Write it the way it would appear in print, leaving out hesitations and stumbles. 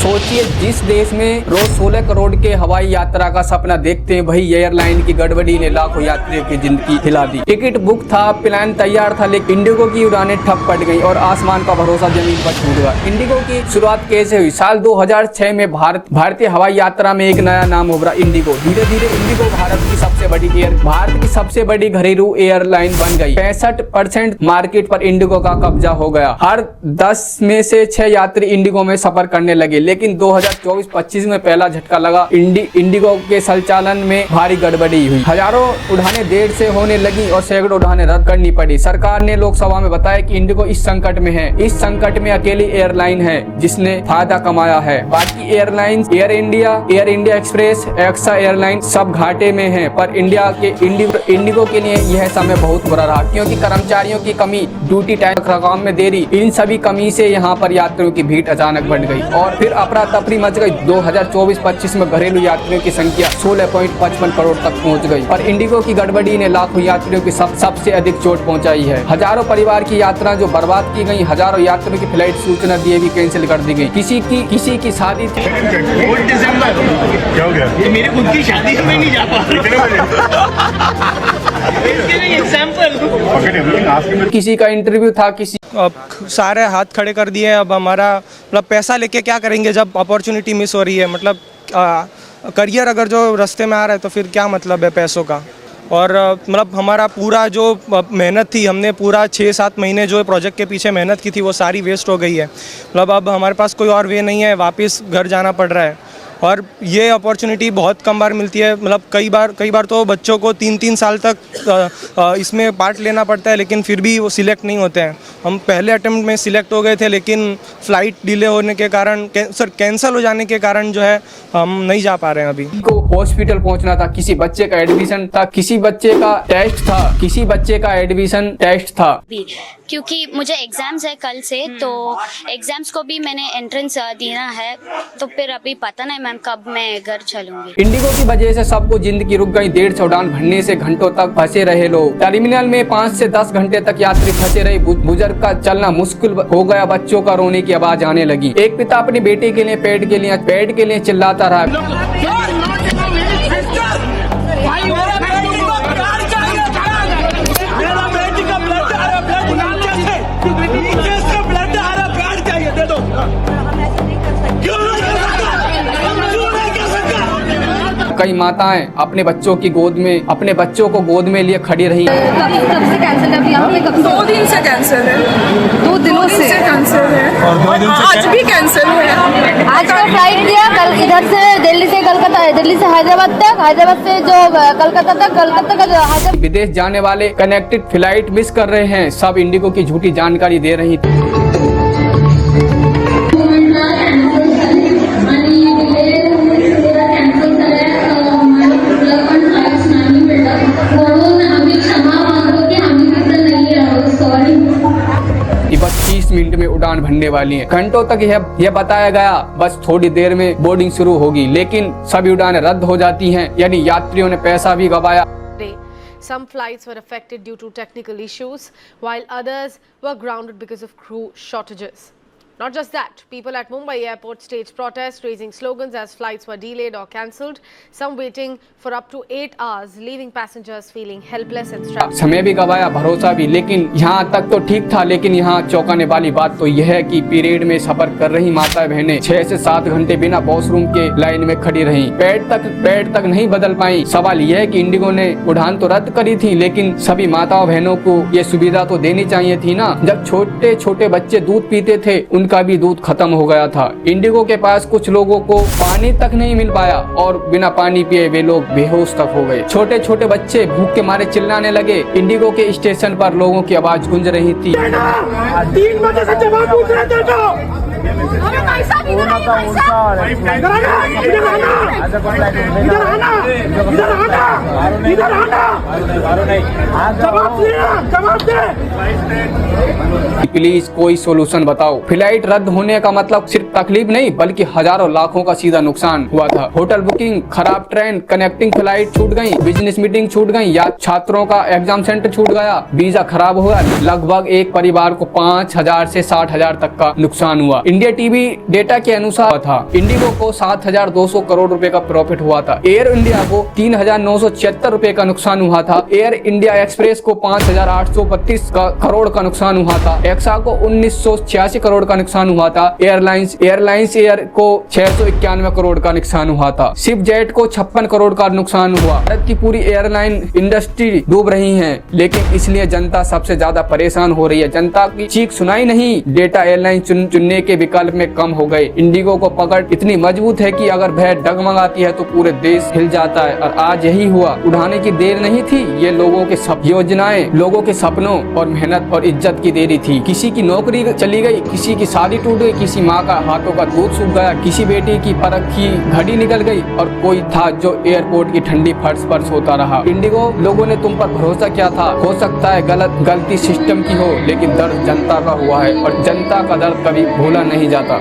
सोचिए, जिस देश में रोज 16 करोड़ के हवाई यात्रा का सपना देखते हैं, वही एयरलाइन की गड़बड़ी ने लाखों यात्रियों की जिंदगी हिला दी। टिकट बुक था, प्लान तैयार था, लेकिन इंडिगो की उड़ानें ठप पड़ गई और आसमान का भरोसा जमीन पर छूट गया। इंडिगो की शुरुआत कैसे हुई? साल 2006 में भारतीय हवाई यात्रा में एक नया नाम उभरा, इंडिगो। धीरे धीरे इंडिगो भारत की सबसे बड़ी घरेलू एयरलाइन बन गई। 65% मार्केट पर इंडिगो का कब्जा हो गया। हर 10 में से 6 यात्री इंडिगो में सफर करने लगे। लेकिन 2024-25 में पहला झटका लगा। इंडिगो के संचालन में भारी गड़बड़ी हुई। हजारों उड़ानें देर से होने लगी और सैकड़ों उड़ानें रद्द करनी पड़ी। सरकार ने लोकसभा में बताया कि इंडिगो इस संकट में है। इस संकट में अकेली एयरलाइन है जिसने फायदा कमाया है। बाकी एयरलाइंस एयर इंडिया एक्सप्रेस, एक्सा एयरलाइन सब घाटे में है। पर इंडिगो के लिए यह समय बहुत बुरा रहा, क्योंकि कर्मचारियों की कमी, ड्यूटी टाइम काम में देरी, इन सभी कमी से यहाँ पर यात्रियों की भीड़ अचानक बढ़ गई और फिर अफरा तफरी मच गई। 2024-25 में घरेलू यात्रियों की संख्या 16.55 करोड़ तक पहुँच गई। पर इंडिगो की गड़बड़ी ने लाखों यात्रियों की सबसे अधिक चोट पहुँचाई है। हजारों परिवार की यात्रा जो बर्बाद की गई, हजारों यात्रियों की फ्लाइट सूचना दिए भी कैंसिल कर दी गई। किसी की शादी थी, क्या हो गया? मेरी खुद की शादी है, मैं नहीं जा पा किसी का इंटरव्यू था, अब सारे हाथ खड़े कर दिए। अब हमारा मतलब पैसा लेके क्या करेंगे जब अपॉर्चुनिटी मिस हो रही है। मतलब करियर अगर जो रास्ते में आ रहा है तो फिर क्या मतलब है पैसों का। और मतलब हमारा पूरा जो मेहनत थी, हमने पूरा 6-7 महीने जो प्रोजेक्ट के पीछे मेहनत की थी वो सारी वेस्ट हो गई है। मतलब अब हमारे पास कोई और वे नहीं है, वापस घर जाना पड़ रहा है। और ये अपॉर्चुनिटी बहुत कम बार मिलती है। मतलब कई बार तो बच्चों को 3-3 साल तक इसमें पार्ट लेना पड़ता है, लेकिन फिर भी वो सिलेक्ट नहीं होते हैं। हम पहले अटेम्प्ट में सिलेक्ट हो गए थे, लेकिन फ़्लाइट डिले होने के कारण, कैंसिल हो जाने के कारण जो है हम नहीं जा पा रहे हैं। अभी को हॉस्पिटल पहुंचना था, किसी बच्चे का एडमिशन था, किसी बच्चे का एडमिशन टेस्ट था। क्योंकि मुझे एग्जाम्स है कल से, तो एग्जाम्स को भी मैंने एंट्रेंस देना है, तो फिर अभी पता नहीं मैम कब मैं घर चलूंगी। इंडिगो की वजह से सबको जिंदगी रुक गई। देर से उड़ान भरने से घंटों तक फंसे रहे लोग। टर्मिनल में 5 से 10 घंटे तक यात्री फंसे रहे। बुजुर्ग का चलना मुश्किल हो गया। बच्चों का रोने की आवाज आने लगी। एक पिता अपने बेटे के लिए पैड के लिए चिल्लाता रहा। कई माताएं अपने बच्चों को गोद में लिए खड़ी रही। कब से कैंसिल है? यहाँ पे 2 दिन से कैंसिल है। 2 दिनों से कैंसिल है और आज भी कैंसिल है। आज का फ्लाइट दिया, कल इधर से दिल्ली से कलकत्ता, दिल्ली से हैदराबाद तक, हैदराबाद से जो कलकत्ता तक, कलकत्ता का विदेश जाने वाले कनेक्टेड फ्लाइट मिस कर रहे हैं। सब इंडिगो की झूठी जानकारी दे रही थी। बस 30 मिनट में उड़ान भरने वाली है। घंटों तक यह बताया गया बस थोड़ी देर में बोर्डिंग शुरू होगी, लेकिन सभी उड़ानें रद्द हो जाती हैं, यानी यात्रियों ने पैसा भी गवाया। Some flights were affected due to technical issues, while others were grounded because of crew shortages. Not just that, people at Mumbai airport staged protests, raising slogans as flights were delayed or cancelled, some waiting for up to 8 hours, leaving passengers feeling helpless and stressed. समय भी गवाया, भरोसा भी, लेकिन यहाँ तक तो ठीक था। लेकिन यहाँ चौंकाने वाली बात तो यह है कि पीरियड में सफर कर रही माता बहनें 6 से 7 घंटे बिना वॉशरूम के लाइन में खड़ी रहीं। पैड तक नहीं बदल पाई। सवाल यह है कि इंडिगो ने उड़ान तो रद्द करी थी, लेकिन सभी माताओं बहनों को ये सुविधा तो देनी चाहिए थी ना। जब छोटे छोटे बच्चे दूध पीते थे, का भी दूध खत्म हो गया था। इंडिगो के पास कुछ लोगों को पानी तक नहीं मिल पाया और बिना पानी पिए वे लोग बेहोश तक हो गए। छोटे छोटे बच्चे भूख के मारे चिल्लाने लगे। इंडिगो के स्टेशन पर लोगों की आवाज गूंज रही थी। 3 बजे से जवाब पूछ रहे थे तो हमें पैसा नहीं दे रहा है। जवाब दे। प्लीज कोई सोल्यूशन बताओ। फ्लाइट रद्द होने का मतलब सिर्फ तकलीफ नहीं, बल्कि हजारों लाखों का सीधा नुकसान हुआ था। होटल बुकिंग खराब, ट्रेन कनेक्टिंग फ्लाइट छूट गई, बिजनेस मीटिंग छूट गई, या छात्रों का एग्जाम सेंटर छूट गया, वीजा खराब हुआ। लगभग एक परिवार को 5,000 से 60,000 तक का नुकसान हुआ। इंडिया टीवी डेटा के अनुसार था। इंडिगो को 7,200 करोड़ रुपए का प्रॉफिट हुआ था। एयर इंडिया को 3,976 रुपए का नुकसान हुआ था। एयर इंडिया एक्सप्रेस को 5,832 करोड़ का नुकसान हुआ था। एक्सा को 1986 करोड़ का नुकसान हुआ था। एयरलाइंस एयर को 691 करोड़ का नुकसान हुआ था। शिप जेट को 56 करोड़ का नुकसान हुआ। भारत की पूरी एयरलाइन इंडस्ट्री डूब रही है, लेकिन इसलिए जनता सबसे ज्यादा परेशान हो रही है। जनता की चीख सुनाई नहीं। डेटा एयरलाइन चुनने के विकल्प में कम हो गए। इंडिगो को पकड़ इतनी मजबूत है कि अगर वह डगमगाती है तो पूरे देश हिल जाता है, और आज यही हुआ। उड़ाने की देर नहीं थी, ये लोगों के योजनाएं, लोगों के सपनों और मेहनत और इज्जत की देरी थी। किसी की नौकरी चली गई, किसी की शादी टूट गई, किसी माँ का हाथों का दूध सूख गया, किसी बेटी की परख की घड़ी निकल गई, और कोई था जो एयरपोर्ट की ठंडी फर्श पर सोता रहा। इंडिगो, लोगों ने तुम पर भरोसा किया था। हो सकता है गलती सिस्टम की हो, लेकिन दर्द जनता का हुआ है, और जनता का दर्द कभी भूला नहीं जाता।